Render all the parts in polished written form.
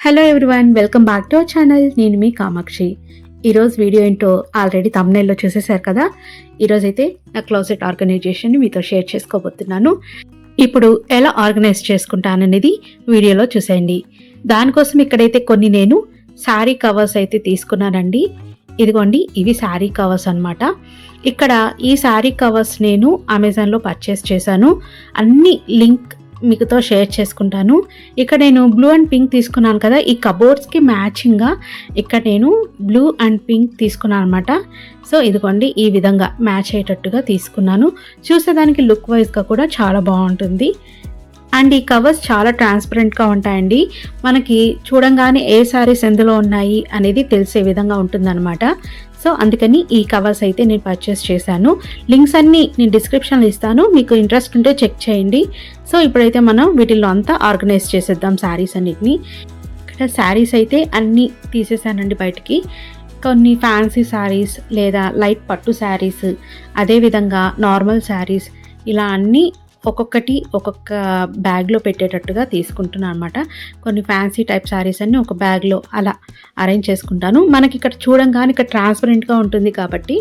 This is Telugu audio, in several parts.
Hello everyone, welcome back to our channel. నేను మీ కామాక్షి. ఈరోజు వీడియో ఏంటో ఆల్రెడీ థంబ్నెయిల్లో చూసేశారు కదా. ఈరోజు అయితే నా క్లోజెట్ ఆర్గనైజేషన్ని మీతో షేర్ చేసుకోబోతున్నాను. ఇప్పుడు ఎలా ఆర్గనైజ్ చేసుకుంటాననేది వీడియోలో చూసేయండి. దానికోసం ఇక్కడైతే కొన్ని నేను శారీ కవర్స్ అయితే తీసుకున్నానండి. ఇదిగోండి, ఇవి శారీ కవర్స్ అనమాట. ఇక్కడ ఈ శారీ కవర్స్ నేను అమెజాన్లో పర్చేస్ చేశాను. అన్ని లింక్ మీకుతో షేర్ చేసుకుంటాను. ఇక్కడ నేను బ్లూ అండ్ పింక్ తీసుకున్నాను కదా, ఈ కబోర్డ్స్కి మ్యాచింగ్గా ఇక్కడ నేను బ్లూ అండ్ పింక్ తీసుకున్నాను అనమాట. సో ఇదిగోండి, ఈ విధంగా మ్యాచ్ అయ్యేటట్టుగా తీసుకున్నాను. చూసేదానికి లుక్ వైజ్గా కూడా చాలా బాగుంటుంది. అండ్ ఈ కవర్స్ చాలా ట్రాన్స్పరెంట్గా ఉంటాయండి. మనకి చూడంగానే ఏ శారీస్ ఎందులో ఉన్నాయి అనేది తెలిసే విధంగా ఉంటుందన్నమాట. సో అందుకని ఈ కవర్స్ అయితే నేను పర్చేస్ చేశాను. లింక్స్ అన్నీ నేను డిస్క్రిప్షన్లో ఇస్తాను, మీకు ఇంట్రెస్ట్ ఉంటే చెక్ చేయండి. సో ఇప్పుడైతే మనం వీటిల్లో అంతా ఆర్గనైజ్ చేసేద్దాం శారీస్ అన్నిటిని. ఇక్కడ శారీస్ అయితే అన్నీ తీసేసానండి బయటికి. కొన్ని ఫ్యాన్సీ శారీస్ లేదా లైట్ పట్టు శారీస్, అదేవిధంగా నార్మల్ శారీస్, ఇలా అన్నీ ఒక్కొక్కటి ఒక్కొక్క బ్యాగ్లో పెట్టేటట్టుగా తీసుకుంటున్నాను అనమాట. కొన్ని ఫ్యాన్సీ టైప్ శారీస్ అన్నీ ఒక బ్యాగ్లో అలా అరేంజ్ చేసుకుంటాను. మనకి ఇక్కడ చూడంగానే ఇక్కడ ట్రాన్స్పరెంట్గా ఉంటుంది కాబట్టి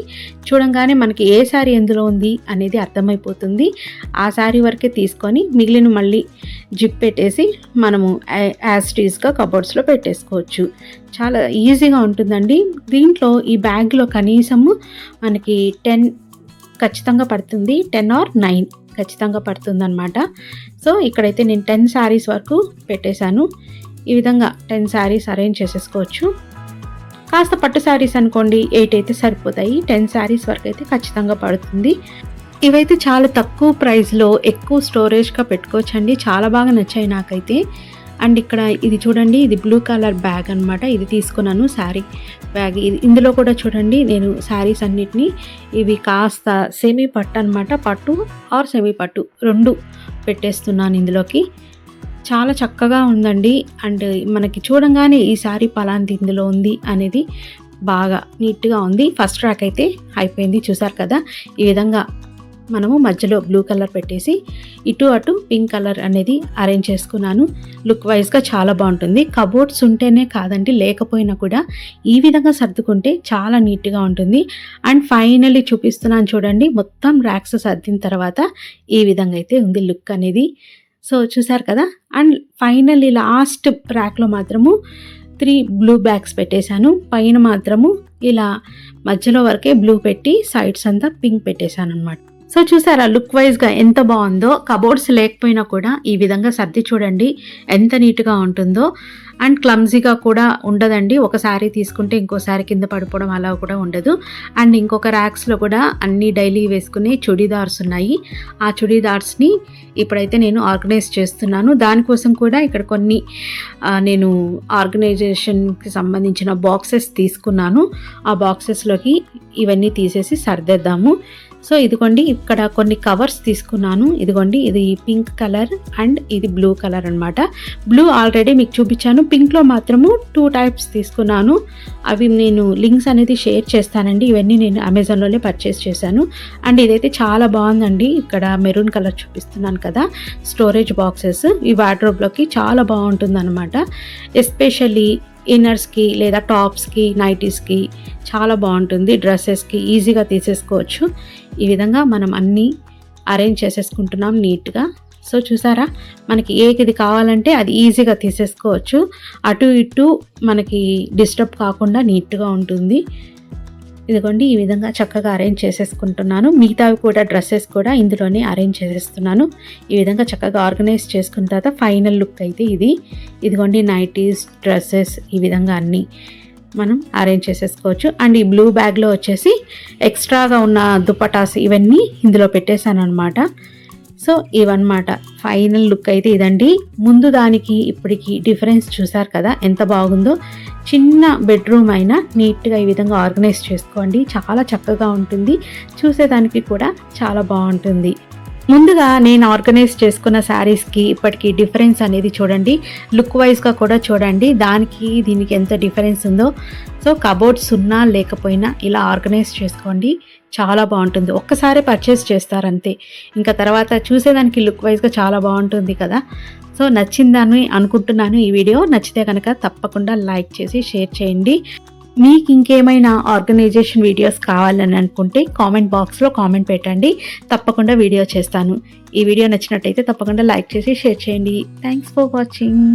చూడంగానే మనకి ఏ శారీ ఎందులో ఉంది అనేది అర్థమైపోతుంది. ఆ శారీ వరకే తీసుకొని మిగిలిన మళ్ళీ జిప్ పెట్టేసి మనము యాస్టీస్గా కబోర్డ్స్లో పెట్టేసుకోవచ్చు. చాలా ఈజీగా ఉంటుందండి. దీంట్లో ఈ బ్యాగ్లో కనీసము మనకి 10 ఖచ్చితంగా పడుతుంది, 10 or 9 ఖచ్చితంగా పడుతుంది అనమాట. సో ఇక్కడైతే నేను 10 శారీస్ వరకు పెట్టేశాను. ఈ విధంగా 10 శారీస్ అరేంజ్ చేసేసుకోవచ్చు. కాస్త పట్టు శారీస్ అనుకోండి 8 అయితే సరిపోతాయి. 10 శారీస్ వరకు అయితే ఖచ్చితంగా పడుతుంది. ఇవైతే చాలా తక్కువ ప్రైస్లో ఎక్కువ స్టోరేజ్గా పెట్టుకోవచ్చండి. చాలా బాగా నచ్చాయి నాకైతే. అండ్ ఇక్కడ ఇది చూడండి, ఇది బ్లూ కలర్ బ్యాగ్ అనమాట. ఇది తీసుకున్నాను, శారీ బ్యాగ్. ఇందులో కూడా చూడండి, నేను శారీస్ అన్నిటినీ ఇవి కాస్త సెమీ పట్టు అనమాట, పట్టు ఆర్ సెమీ పట్టు రెండు పెట్టేస్తున్నాను ఇందులోకి. చాలా చక్కగా ఉందండి. అండ్ మనకి చూడంగానే ఈ శారీ పలాంటి ఇందులో ఉంది అనేది బాగా నీట్గా ఉంది. ఫస్ట్ ర్యాక్ అయితే అయిపోయింది, చూసారు కదా. ఈ విధంగా మనము మధ్యలో బ్లూ కలర్ పెట్టేసి ఇటు అటు పింక్ కలర్ అనేది అరేంజ్ చేసుకున్నాను. లుక్ వైజ్గా చాలా బాగుంటుంది. కబోర్డ్స్ ఉంటేనే కాదండి, లేకపోయినా కూడా ఈ విధంగా సర్దుకుంటే చాలా నీట్గా ఉంటుంది. అండ్ ఫైనల్లీ చూపిస్తున్నాను చూడండి, మొత్తం ర్యాక్స్ సర్దిన తర్వాత ఈ విధంగా అయితే ఉంది లుక్ అనేది. సో చూసారు కదా. అండ్ ఫైనల్లీ లాస్ట్ ర్యాక్లో మాత్రము 3 బ్లూ బ్యాగ్స్ పెట్టేశాను. పైన మాత్రము ఇలా మధ్యలో వరకే బ్లూ పెట్టి సైడ్స్ అంతా పింక్ పెట్టేశాను అనమాట. సో చూసారా లుక్ వైజ్గా ఎంత బాగుందో. కబోర్డ్స్ లేకపోయినా కూడా ఈ విధంగా సర్ది చూడండి ఎంత నీట్గా ఉంటుందో. అండ్ క్లమ్జీగా కూడా ఉండదండి. ఒకసారి తీసుకుంటే ఇంకోసారి కింద పడిపోవడం అలా కూడా ఉండదు. అండ్ ఇంకొక ర్యాక్స్లో కూడా అన్ని డైలీ వేసుకునే చుడీదార్స్ ఉన్నాయి. ఆ చుడీదార్స్ని ఇప్పుడైతే నేను ఆర్గనైజ్ చేస్తున్నాను. దానికోసం కూడా ఇక్కడ కొన్ని నేను ఆర్గనైజేషన్కి సంబంధించిన బాక్సెస్ తీసుకున్నాను. ఆ బాక్సెస్లోకి ఇవన్నీ తీసేసి సర్దేద్దాము. సో ఇదిగోండి, ఇక్కడ కొన్ని కవర్స్ తీసుకున్నాను. ఇదిగోండి, ఇది పింక్ కలర్ అండ్ ఇది బ్లూ కలర్ అనమాట. బ్లూ ఆల్రెడీ మీకు చూపించాను. పింక్లో మాత్రము 2 టైప్స్ తీసుకున్నాను. అవి నేను లింక్స్ అనేది షేర్ చేస్తానండి. ఇవన్నీ నేను అమెజాన్లోనే పర్చేస్ చేశాను. అండ్ ఇదైతే చాలా బాగుందండి. ఇక్కడ మెరూన్ కలర్ చూపిస్తున్నాను కదా, స్టోరేజ్ బాక్సెస్. ఈ వార్డ్రోబ్లోకి చాలా బాగుంటుంది అనమాట. ఎస్పెషల్లీ ఇన్నర్స్కి లేదా టాప్స్కి, నైటీస్కి చాలా బాగుంటుంది. డ్రెస్సెస్కి ఈజీగా తీసేసుకోవచ్చు. ఈ విధంగా మనం అన్నీ అరేంజ్ చేసేసుకుంటున్నాం నీట్గా. సో చూసారా, మనకి ఏది కావాలంటే అది ఈజీగా తీసేసుకోవచ్చు. అటు ఇటు మనకి డిస్టర్బ్ కాకుండా నీట్గా ఉంటుంది. ఇదిగోండి, ఈ విధంగా చక్కగా అరేంజ్ చేసేసుకుంటున్నాను. మిగతావి కూడా డ్రెస్సెస్ కూడా ఇందులోనే అరేంజ్ చేసేస్తున్నాను. ఈ విధంగా చక్కగా ఆర్గనైజ్ చేసుకున్న తర్వాత ఫైనల్ లుక్ అయితే ఇది. ఇదిగోండి, నైటీస్, డ్రెస్సెస్, ఈ విధంగా అన్నీ మనం అరేంజ్ చేసేసుకోవచ్చు. అండ్ ఈ బ్లూ బ్యాగ్లో వచ్చేసి ఎక్స్ట్రాగా ఉన్న దుపటాస్ ఇవన్నీ ఇందులో పెట్టేశాను అనమాట. సో ఇవన్నమాట ఫైనల్ లుక్ అయితే ఇదండి. ముందు దానికి ఇప్పటికి డిఫరెన్స్ చూసారు కదా ఎంత బాగుందో. చిన్న బెడ్రూమ్ అయినా నీట్గా ఈ విధంగా ఆర్గనైజ్ చేసుకోండి, చాలా చక్కగా ఉంటుంది. చూసేదానికి కూడా చాలా బాగుంటుంది. ముందుగా నేను ఆర్గనైజ్ చేసుకున్న శారీస్కి ఇప్పటికి డిఫరెన్స్ అనేది చూడండి. లుక్ వైజ్గా కూడా చూడండి దానికి దీనికి ఎంత డిఫరెన్స్ ఉందో. సో కబోర్డ్స్ ఉన్నా లేకపోయినా ఇలా ఆర్గనైజ్ చేసుకోండి, చాలా బాగుంటుంది. ఒక్కసారి పర్చేస్ చేస్తారంతే, ఇంకా తర్వాత చూసేదానికి లుక్ వైజ్గా చాలా బాగుంటుంది కదా. సో నచ్చిందని అనుకుంటున్నాను ఈ వీడియో. నచ్చితే కనుక తప్పకుండా లైక్ చేసి షేర్ చేయండి. మీకు ఇంకేమైనా ఆర్గనైజేషన్ వీడియోస్ కావాలని అనుకుంటే కామెంట్ బాక్స్లో కామెంట్ పెట్టండి, తప్పకుండా వీడియో చేస్తాను. ఈ వీడియో నచ్చినట్టయితే తప్పకుండా లైక్ చేసి షేర్ చేయండి. Thanks for watching.